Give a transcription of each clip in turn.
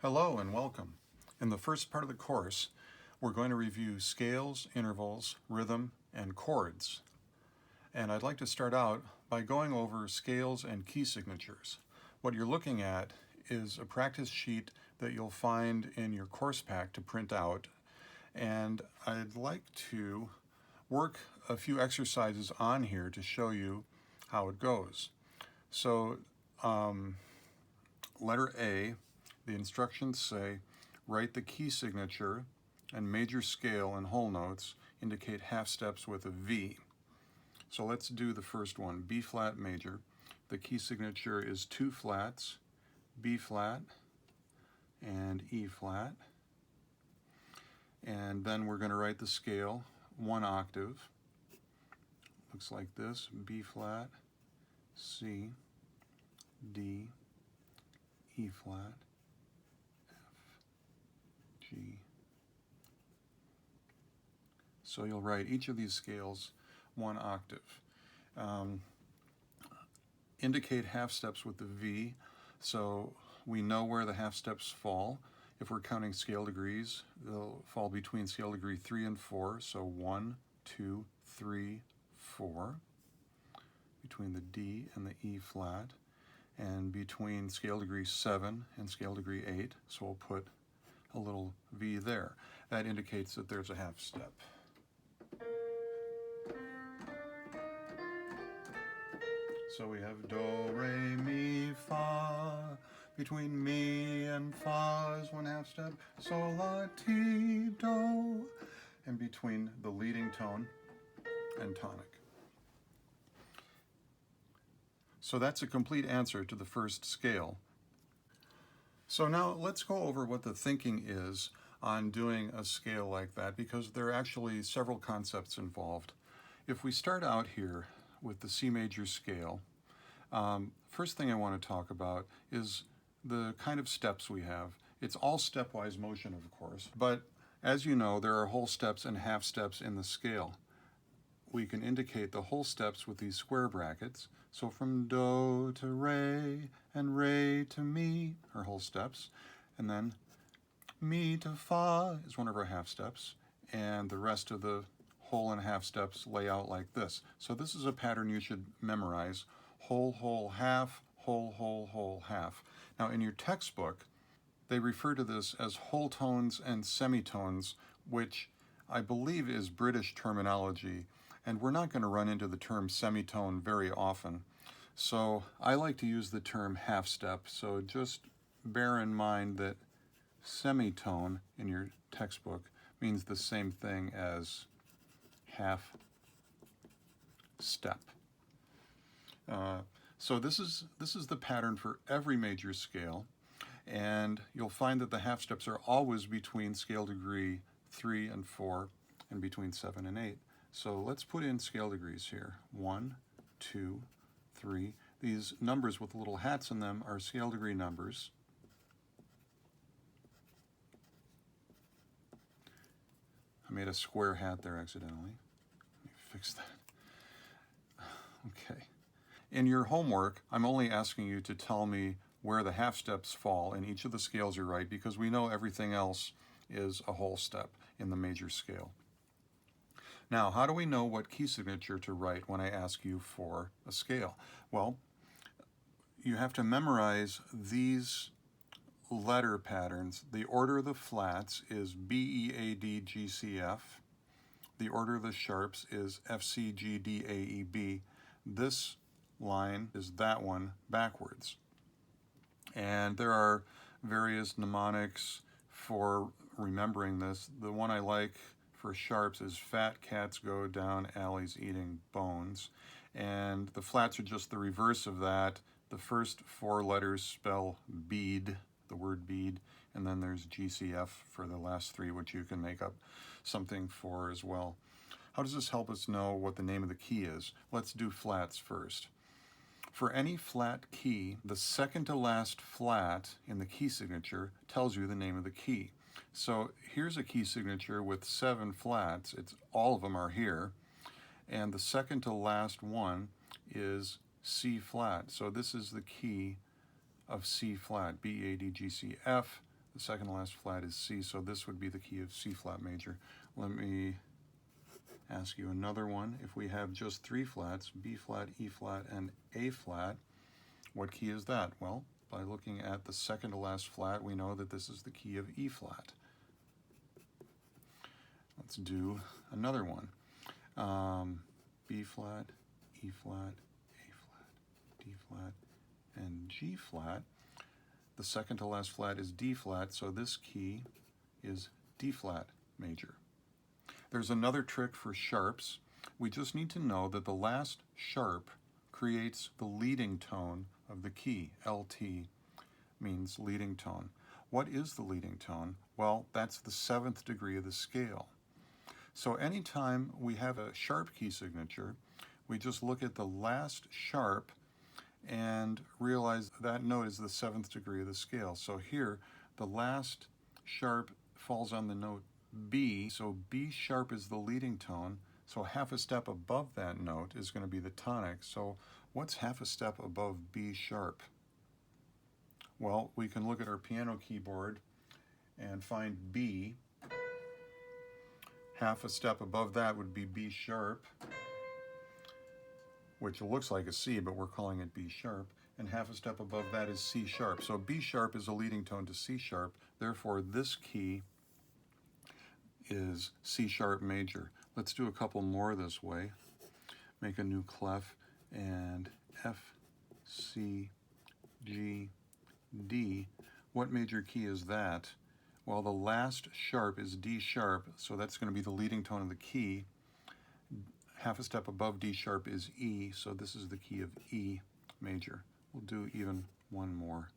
Hello and welcome. In the first part of the course, we're going to review scales, intervals, rhythm, and chords. And I'd like to start out by going over scales and key signatures. What you're looking at is a practice sheet that you'll find in your course pack to print out. And I'd like to work a few exercises on here to show you how it goes. So, letter A, the instructions say, write the key signature and major scale and whole notes indicate half steps with a V. So let's do the first one, B flat major. The key signature is 2 flats, B flat and E flat. And then we're going to write the scale 1 octave. Looks like this, B flat, C, D, E flat, F, G. So you'll write each of these scales 1 octave. Indicate half steps with the V, so we know where the half steps fall. If we're counting scale degrees, they'll fall between scale degree 3 and 4, so 1, 2, 3, 4, between the D and the E flat, and between scale degree 7 and scale degree 8, so we'll put a little V there. That indicates that there's a half step. So we have do, re, mi, fa. Between mi and fa is 1 half step. Sol, la, ti, do. And between the leading tone and tonic. So that's a complete answer to the first scale. So now let's go over what the thinking is on doing a scale like that, because there are actually several concepts involved. If we start out here with the C major scale, first thing I want to talk about is the kind of steps we have. It's all stepwise motion, of course, but as you know, there are whole steps and half steps in the scale. We can indicate the whole steps with these square brackets. So from do to re and re to mi are whole steps, and then mi to fa is one of our half steps, and the rest of the whole and half steps lay out like this. So this is a pattern you should memorize. Whole, whole, half, whole, whole, whole, half. Now in your textbook, they refer to this as whole tones and semitones, which I believe is British terminology, and we're not going to run into the term semitone very often. So I like to use the term half step, so just bear in mind that semitone in your textbook means the same thing as half step. So this is the pattern for every major scale, and you'll find that the half steps are always between scale degree 3 and 4 and between 7 and 8. So let's put in scale degrees here. 1, 2, 3. These numbers with little hats in them are scale degree numbers. I made a square hat there accidentally. Let me fix that. Okay. In your homework, I'm only asking you to tell me where the half steps fall in each of the scales you write, because we know everything else is a whole step in the major scale. Now, how do we know what key signature to write when I ask you for a scale? Well, you have to memorize these letter patterns. The order of the flats is B, E, A, D, G, C, F. The order of the sharps is F, C, G, D, A, E, B. This line is that one backwards. And there are various mnemonics for remembering this. The one I like for sharps is fat cats go down alleys eating bones. And the flats are just the reverse of that. The first 4 letters spell bead, the word bead, and then there's GCF for the last 3, which you can make up something for as well. How does this help us know what the name of the key is? Let's do flats first. For any flat key, the second to last flat in the key signature tells you the name of the key. So here's a key signature with 7 flats. All of them are here. And the second to last one is C flat. So this is the key of C flat, B, A, D, G, C, F. The second to last flat is C, so this would be the key of C flat major. Let me ask you another one. If we have just three flats, B flat, E flat, and A flat, what key is that? Well, by looking at the second to last flat, we know that this is the key of E flat. Let's do another one. B flat, E flat, A flat, D flat, and G flat. The second to last flat is D flat, so this key is D flat major. There's another trick for sharps. We just need to know that the last sharp creates the leading tone of the key. LT means leading tone. What is the leading tone? Well, that's the 7th degree of the scale. So anytime we have a sharp key signature, we just look at the last sharp and realize that note is the 7th degree of the scale. So here, the last sharp falls on the note B, so B sharp is the leading tone, so half a step above that note is going to be the tonic. So what's half a step above B sharp? Well, we can look at our piano keyboard and find B. Half a step above that would be B sharp, which looks like a C, but we're calling it B sharp. And half a step above that is C sharp. So B sharp is a leading tone to C sharp. Therefore, this key is C sharp major. Let's do a couple more this way. Make a new clef, and F, C, G, D. What major key is that? Well, the last sharp is D sharp, so that's going to be the leading tone of the key. Half a step above D sharp is E, so this is the key of E major. We'll do even one more.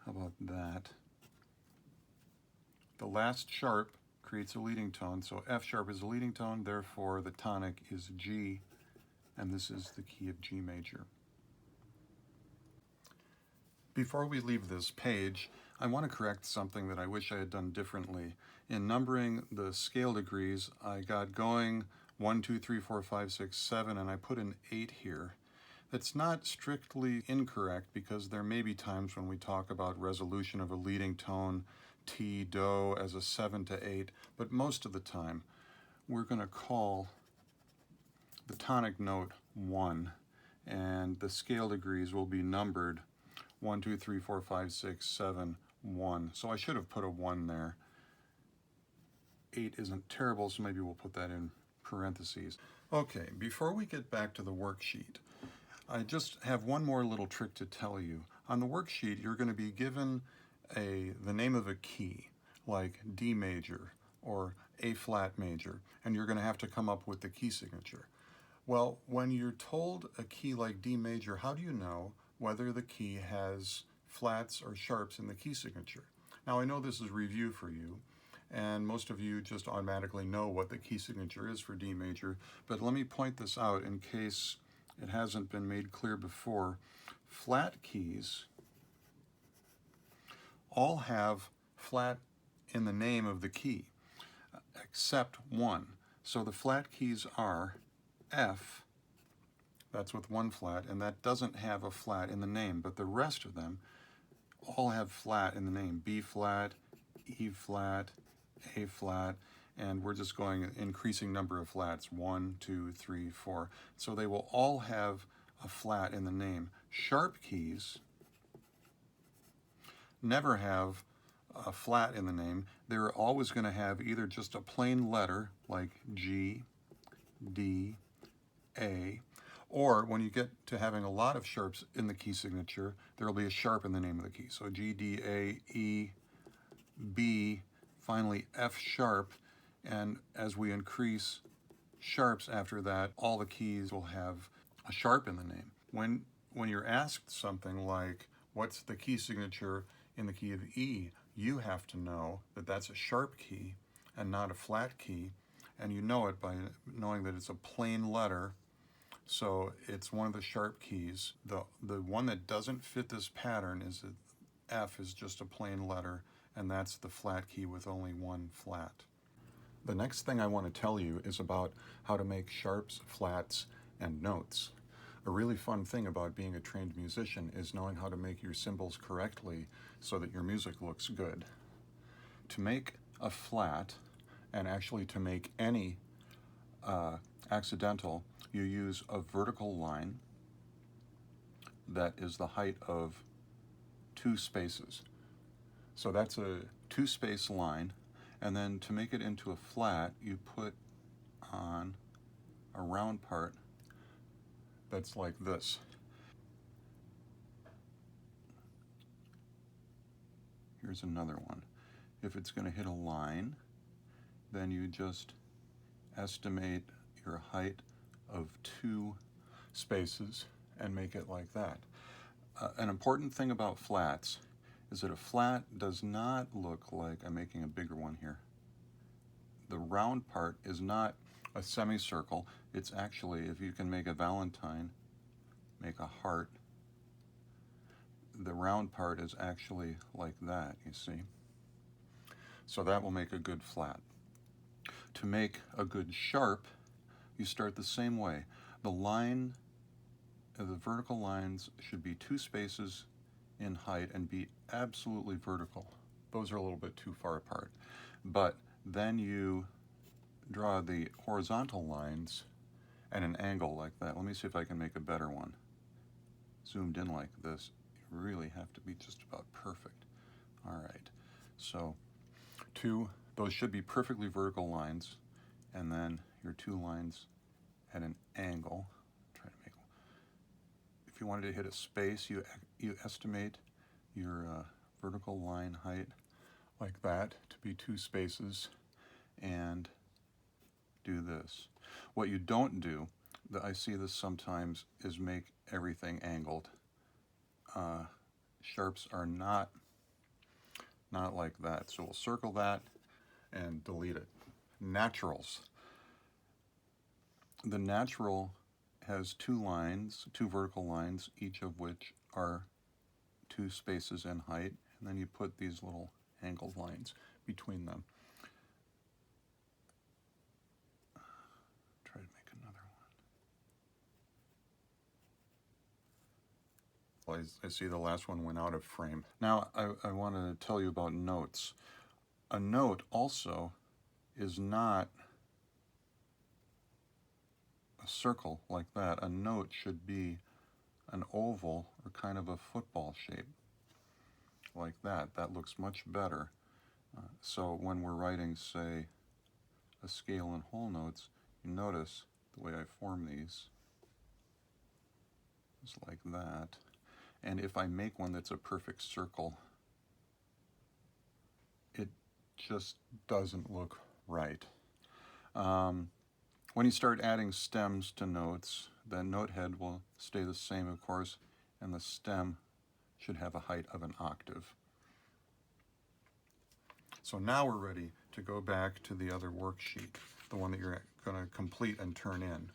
How about that? The last sharp creates a leading tone, so F sharp is a leading tone, therefore the tonic is G, and this is the key of G major. Before we leave this page, I want to correct something that I wish I had done differently. In numbering the scale degrees, I got going 1, 2, 3, 4, 5, 6, 7, and I put an 8 here. That's not strictly incorrect because there may be times when we talk about resolution of a leading tone, T, Do, as a 7 to 8, but most of the time we're going to call the tonic note 1, and the scale degrees will be numbered 1, 2, 3, 4, 5, 6, 7, 1. So I should have put a 1 there. 8 isn't terrible, so maybe we'll put that in parentheses. Okay, before we get back to the worksheet, I just have one more little trick to tell you. On the worksheet, you're going to be given the name of a key, like D major or A flat major, and you're going to have to come up with the key signature. Well, when you're told a key like D major, how do you know whether the key has flats or sharps in the key signature? Now, I know this is review for you, and most of you just automatically know what the key signature is for D major, but let me point this out in case it hasn't been made clear before. Flat keys all have flat in the name of the key, except one. So the flat keys are F, that's with one flat, and that doesn't have a flat in the name, but the rest of them all have flat in the name. B flat, E flat, A flat, and we're just going increasing number of flats, 1, 2, 3, 4. So they will all have a flat in the name. Sharp keys never have a flat in the name. They're always going to have either just a plain letter like G, D, A, or when you get to having a lot of sharps in the key signature, there will be a sharp in the name of the key. So G, D, A, E, B, finally F sharp, and as we increase sharps after that, all the keys will have a sharp in the name. When you're asked something like, what's the key signature in the key of E, you have to know that that's a sharp key and not a flat key, and you know it by knowing that it's a plain letter, so it's one of the sharp keys. The one that doesn't fit this pattern is that F is just a plain letter, and that's the flat key with only one flat. The next thing I want to tell you is about how to make sharps, flats, and notes. A really fun thing about being a trained musician is knowing how to make your cymbals correctly so that your music looks good. To make a flat, and actually to make any accidental, you use a vertical line that is the height of 2 spaces. So that's a 2-space line, and then to make it into a flat, you put on a round part that's like this. Here's another one. If it's going to hit a line, then you just estimate your height of 2 spaces and make it like that. An important thing about flats is that a flat does not look like, I'm making a bigger one here. The round part is not a semicircle. It's actually, if you can make a Valentine, make a heart, the round part is actually like that, you see. So that will make a good flat. To make a good sharp, you start the same way. The vertical lines should be 2 spaces in height and be absolutely vertical. Those are a little bit too far apart. But then you draw the horizontal lines at an angle like that. Let me see if I can make a better one. Zoomed in like this, you really have to be just about perfect. All right, so those should be perfectly vertical lines, and then your 2 lines at an angle. If you wanted to hit a space, you estimate your vertical line height like that to be 2 spaces and do this. What you don't do, I see this sometimes, is make everything angled. Sharps are not like that. So we'll circle that and delete it. Naturals. The natural has 2 lines, 2 vertical lines, each of which are 2 spaces in height, and then you put these little angled lines between them. Try to make another one. I see the last one went out of frame. Now I want to tell you about notes. A note also is not a circle like that. A note should be an oval or kind of a football shape like that. That looks much better. So when we're writing, say, a scale in whole notes, you notice the way I form these is like that. And if I make one that's a perfect circle, it just doesn't look right. When you start adding stems to notes, the note head will stay the same, of course, and the stem should have a height of an octave. So now we're ready to go back to the other worksheet, the one that you're going to complete and turn in.